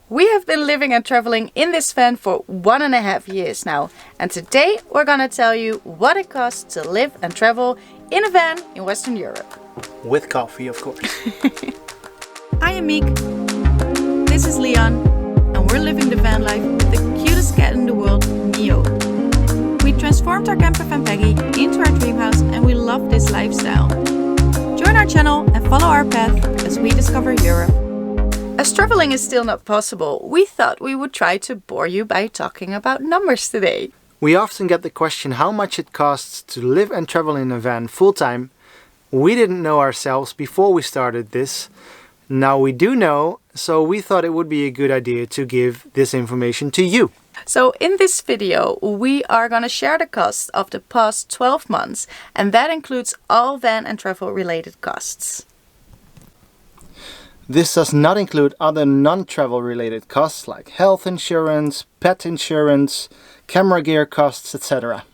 We have been living and traveling in this van for 1.5 years now, and today we're gonna tell you what it costs to live and travel in a van in Western Europe. With coffee, of course. I am Meek, this is Leon, and we're living the van life with the cutest cat in the world, Mio. We transformed our campervan Peggy into our dream house and we love this lifestyle. Join our channel and follow our path as we discover Europe. As traveling is still not possible, we thought we would try to bore you by talking about numbers today. We often get the question how much it costs to live and travel in a van full-time. We didn't know ourselves before we started this. Now we do know, so we thought it would be a good idea to give this information to you. So in this video, we are going to share the costs of the past 12 months, and that includes all van and travel related costs. This does not include other non-travel related costs like health insurance, pet insurance, camera gear costs, etc.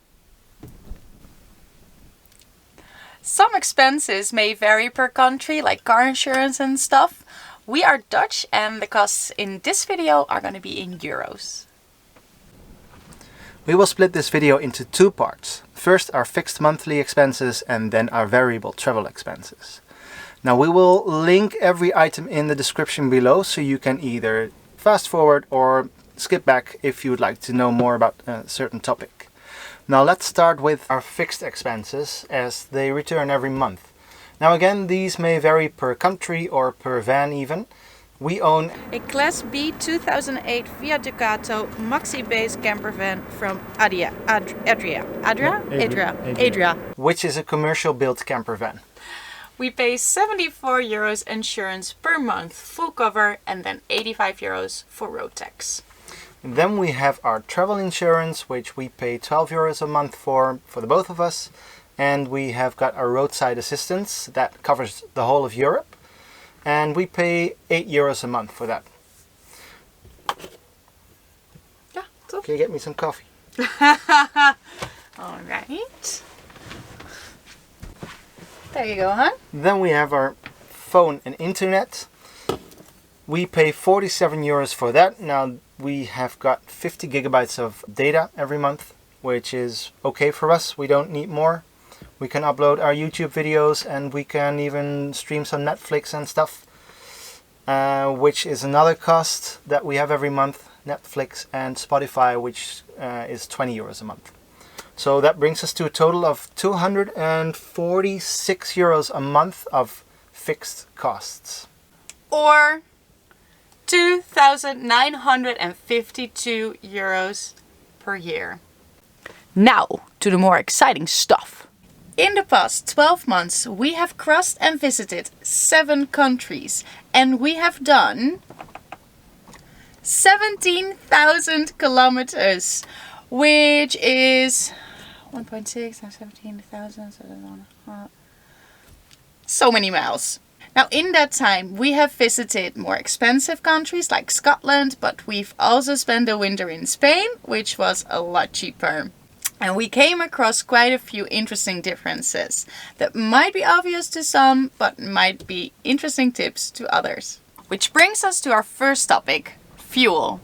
Some expenses may vary per country, like car insurance and stuff. We are Dutch and the costs in this video are going to be in euros. We will split this video into two parts. First our fixed monthly expenses and then our variable travel expenses. Now we will link every item in the description below, so you can either fast forward or skip back if you would like to know more about a certain topic. Now let's start with our fixed expenses as they return every month. Now again, these may vary per country or per van even. We own a Class B 2008 Fiat Ducato Maxi Base campervan from Adria, which is a commercial built campervan. We pay 74 euros insurance per month, full cover, and then 85 euros for road tax. Then we have our travel insurance, which we pay 12 euros a month for the both of us. And we have got our roadside assistance that covers the whole of Europe. And we pay 8 euros a month for that. Yeah, so. Can you get me some coffee? All right. There you go, hon. Then we have our phone and internet. We pay 47 euros for that. Now we have got 50 gigabytes of data every month, which is okay for us. We don't need more. We can upload our YouTube videos and we can even stream some Netflix and stuff, which is another cost that we have every month. Netflix and Spotify, which is 20 euros a month. So that brings us to a total of 246 euros a month of fixed costs. Or 2,952 euros per year. Now to the more exciting stuff. In the past 12 months, we have crossed and visited 7 countries, and we have done 17,000 kilometers, which is 1.6 times 17,000, so many miles. Now in that time we have visited more expensive countries like Scotland, but we've also spent the winter in Spain, which was a lot cheaper. And we came across quite a few interesting differences that might be obvious to some, but might be interesting tips to others. Which brings us to our first topic, fuel.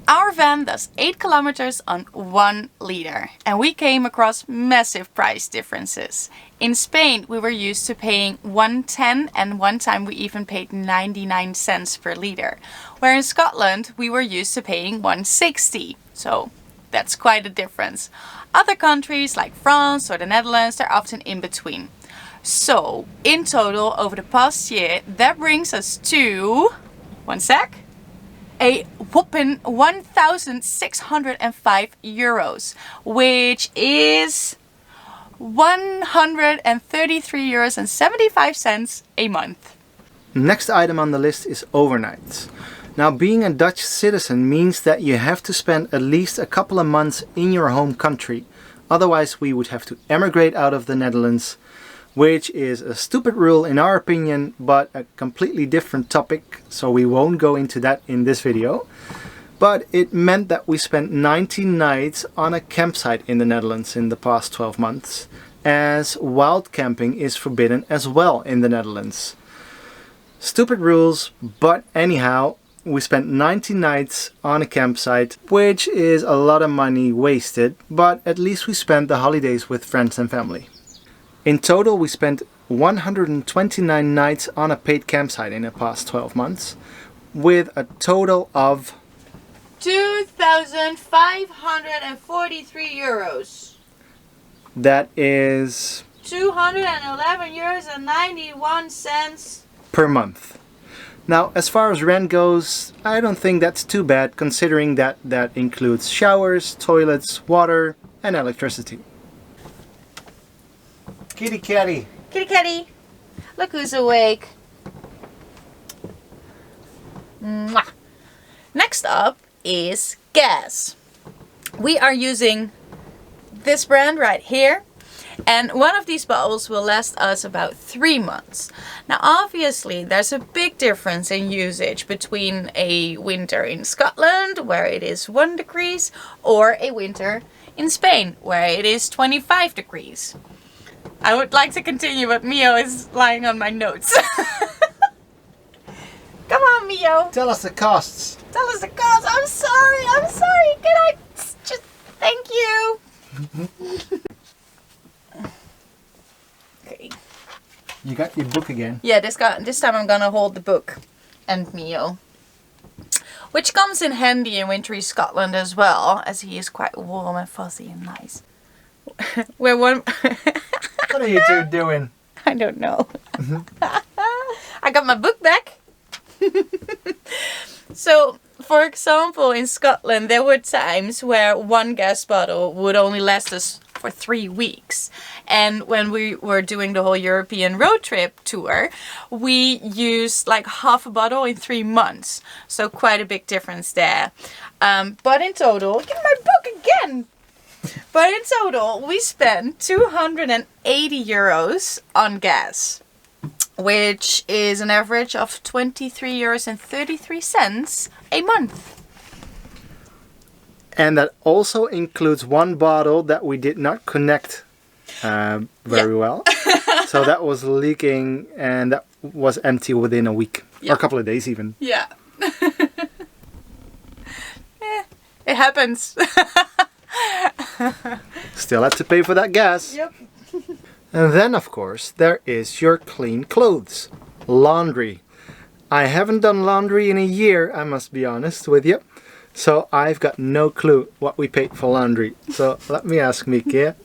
Our van does 8 kilometers on 1 liter, and we came across massive price differences. In Spain, we were used to paying 1.10, and one time we even paid 99 cents per liter. Where in Scotland, we were used to paying 1.60. So that's quite a difference. Other countries like France or the Netherlands, they're often in between. So in total, over the past year, that brings us to, a whopping 1,605 euros, which is 133 euros and 75 cents a month. Next item on the list is overnights. Now being a Dutch citizen means that you have to spend at least a couple of months in your home country. Otherwise we would have to emigrate out of the Netherlands, which is a stupid rule in our opinion, but a completely different topic, so we won't go into that in this video. But it meant that we spent 19 nights on a campsite in the Netherlands in the past 12 months, as wild camping is forbidden as well in the Netherlands. Stupid rules, but anyhow, we spent 90 nights on a campsite, which is a lot of money wasted, but at least we spent the holidays with friends and family. In total, we spent 129 nights on a paid campsite in the past 12 months, with a total of 2,543 euros. That is 211 euros and 91 cents per month. Now, as far as rent goes, I don't think that's too bad, considering that that includes showers, toilets, water, and electricity. Kitty catty. Kitty kitty, look who's awake. Mwah. Next up is gas. We are using this brand right here, and one of these bottles will last us about 3 months. Now obviously there's a big difference in usage between a winter in Scotland where it is 1 degrees or a winter in Spain where it is 25 degrees. I would like to continue, but Mio is lying on my notes. Come on, Mio. Tell us the costs. Tell us the cost. I'm sorry. Can I just thank you? Okay. You got your book again. Yeah, this time I'm gonna hold the book and Mio, which comes in handy in wintry Scotland as well, as he is quite warm and fuzzy and nice. Where one. What are you two doing? I don't know. I got my book back. So, for example, in Scotland there were times where 1 gas bottle would only last us for 3 weeks. And when we were doing the whole European road trip tour, we used like half a bottle in 3 months. So quite a big difference there. But in total, get my book again! But in total, we spent 280 euros on gas, which is an average of 23 euros and 33 cents a month. And that also includes 1 bottle that we did not connect very well. So that was leaking and that was empty within a week. Or a couple of days even. Yeah. It happens. Still had to pay for that gas. Yep. And then, of course, there is your clean clothes. Laundry. I haven't done laundry in a year, I must be honest with you. So I've got no clue what we paid for laundry. So let me ask Mieke.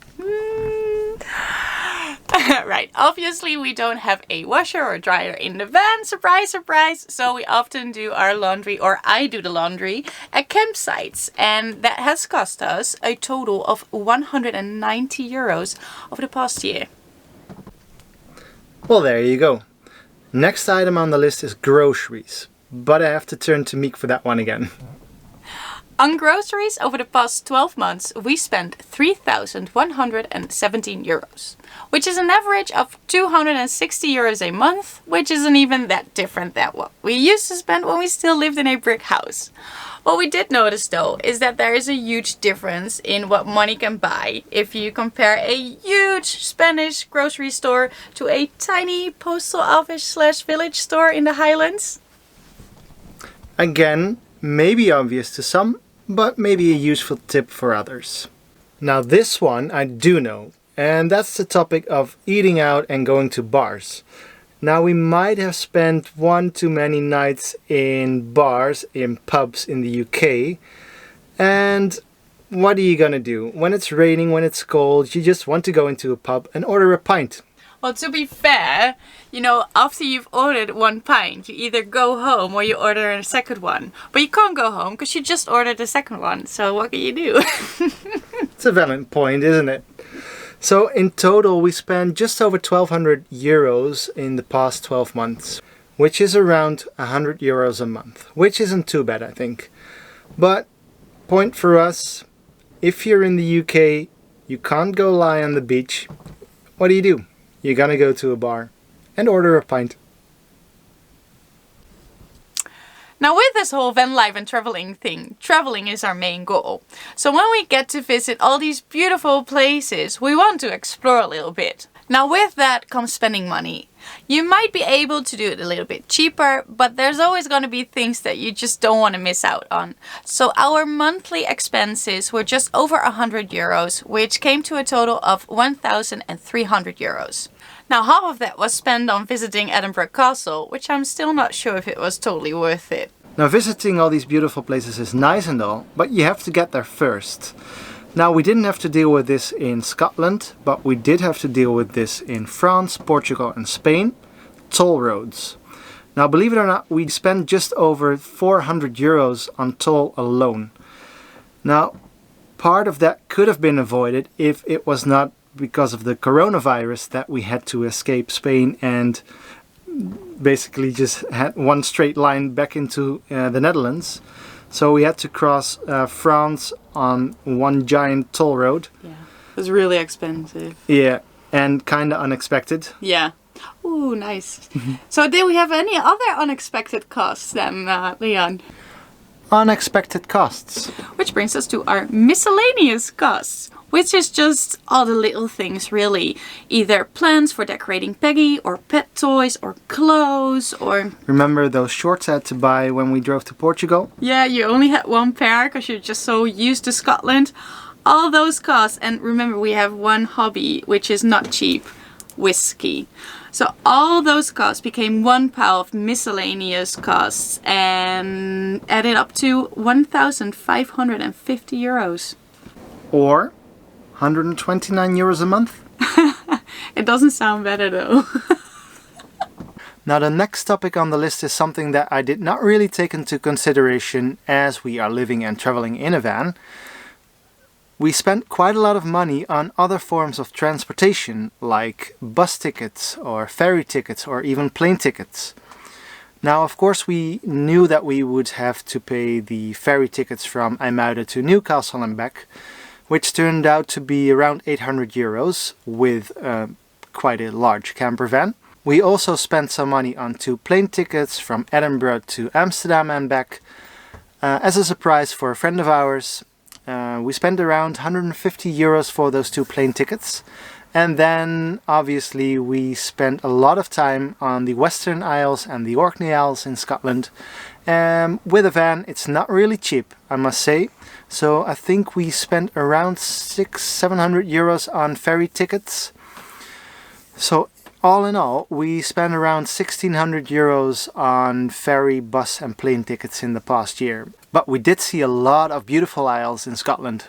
Right, obviously we don't have a washer or dryer in the van, surprise, surprise. So we often do our laundry, or I do the laundry, at campsites. And that has cost us a total of 190 euros over the past year. Well, there you go. Next item on the list is groceries. But I have to turn to Miek for that one again. On groceries, over the past 12 months, we spent 3,117 euros, which is an average of 260 euros a month, which isn't even that different than what we used to spend when we still lived in a brick house. What we did notice though is that there is a huge difference in what money can buy if you compare a huge Spanish grocery store to a tiny postal office/village store in the Highlands. Again, maybe obvious to some, but maybe a useful tip for others. Now this one I do know, and that's the topic of eating out and going to bars. Now we might have spent 1 too many nights in bars, in pubs in the UK, and what are you gonna do? When it's raining, when it's cold, you just want to go into a pub and order a pint. Well, to be fair, you know, after you've ordered 1 pint, you either go home or you order a second one. But you can't go home because you just ordered the second one. So what can you do? It's a valid point, isn't it? So in total, we spent just over 1,200 euros in the past 12 months, which is around 100 euros a month, which isn't too bad, I think. But point for us, if you're in the UK, you can't go lie on the beach. What do? You're gonna go to a bar and order a pint. Now with this whole van life and traveling thing, traveling is our main goal. So when we get to visit all these beautiful places, we want to explore a little bit. Now with that comes spending money. You might be able to do it a little bit cheaper, but there's always going to be things that you just don't want to miss out on. So our monthly expenses were just over 100 euros, which came to a total of 1,300 euros. Now, half of that was spent on visiting Edinburgh Castle, which I'm still not sure if it was totally worth it. Now, visiting all these beautiful places is nice and all, but you have to get there first. Now, we didn't have to deal with this in Scotland, but we did have to deal with this in France, Portugal and Spain. Toll roads. Now, believe it or not, we spent just over 400 euros on toll alone. Now, part of that could have been avoided if it was not because of the coronavirus that we had to escape Spain and basically just had one straight line back into the Netherlands. So we had to cross France on one giant toll road. Yeah, it was really expensive. Yeah, and kind of unexpected. Yeah. Ooh, nice. So did we have any other unexpected costs then, Leon? Unexpected costs. Which brings us to our miscellaneous costs, which is just all the little things really. Either plans for decorating Peggy, or pet toys, or clothes, or... Remember those shorts I had to buy when we drove to Portugal? Yeah, you only had one pair because you're just so used to Scotland. All those costs, and remember we have one hobby, which is not cheap, whiskey. So all those costs became one pile of miscellaneous costs and added up to 1,550 euros. Or 129 euros a month? It doesn't sound better though. Now the next topic on the list is something that I did not really take into consideration as we are living and traveling in a van. We spent quite a lot of money on other forms of transportation, like bus tickets or ferry tickets or even plane tickets. Now, of course, we knew that we would have to pay the ferry tickets from IJmuiden to Newcastle and back, which turned out to be around 800 euros with quite a large camper van. We also spent some money on 2 plane tickets from Edinburgh to Amsterdam and back. As a surprise for a friend of ours, we spent around 150 euros for those 2 plane tickets. And then obviously we spent a lot of time on the Western Isles and the Orkney Isles in Scotland. With a van it's not really cheap, I must say. So I think we spent around 600-700 euros on ferry tickets. So all in all, we spent around 1,600 euros on ferry, bus and plane tickets in the past year. But we did see a lot of beautiful isles in Scotland.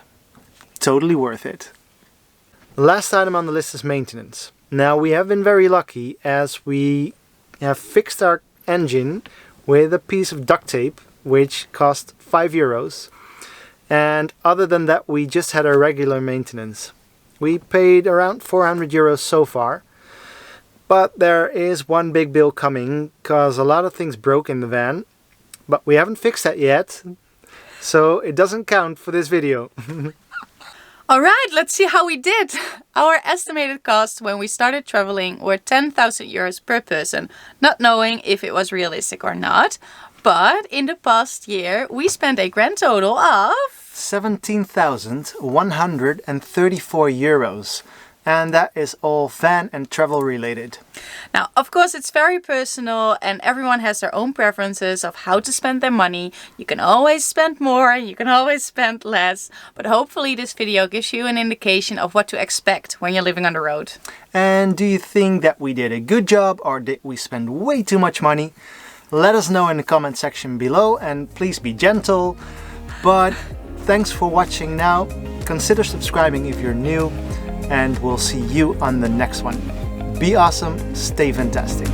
Totally worth it. Last item on the list is maintenance. Now we have been very lucky as we have fixed our engine with a piece of duct tape which cost 5 euros. And other than that we just had our regular maintenance. We paid around 400 euros so far. But there is one big bill coming because a lot of things broke in the van. But we haven't fixed that yet. So it doesn't count for this video. Alright, let's see how we did. Our estimated costs when we started traveling were 10,000 euros per person, not knowing if it was realistic or not. But in the past year, we spent a grand total of 17,134 euros. And that is all van and travel related. Now, of course, it's very personal and everyone has their own preferences of how to spend their money. You can always spend more, you can always spend less. But hopefully this video gives you an indication of what to expect when you're living on the road. And do you think that we did a good job or did we spend way too much money? Let us know in the comment section below and please be gentle. But thanks for watching now. Consider subscribing if you're new. And we'll see you on the next one. Be awesome, stay fantastic.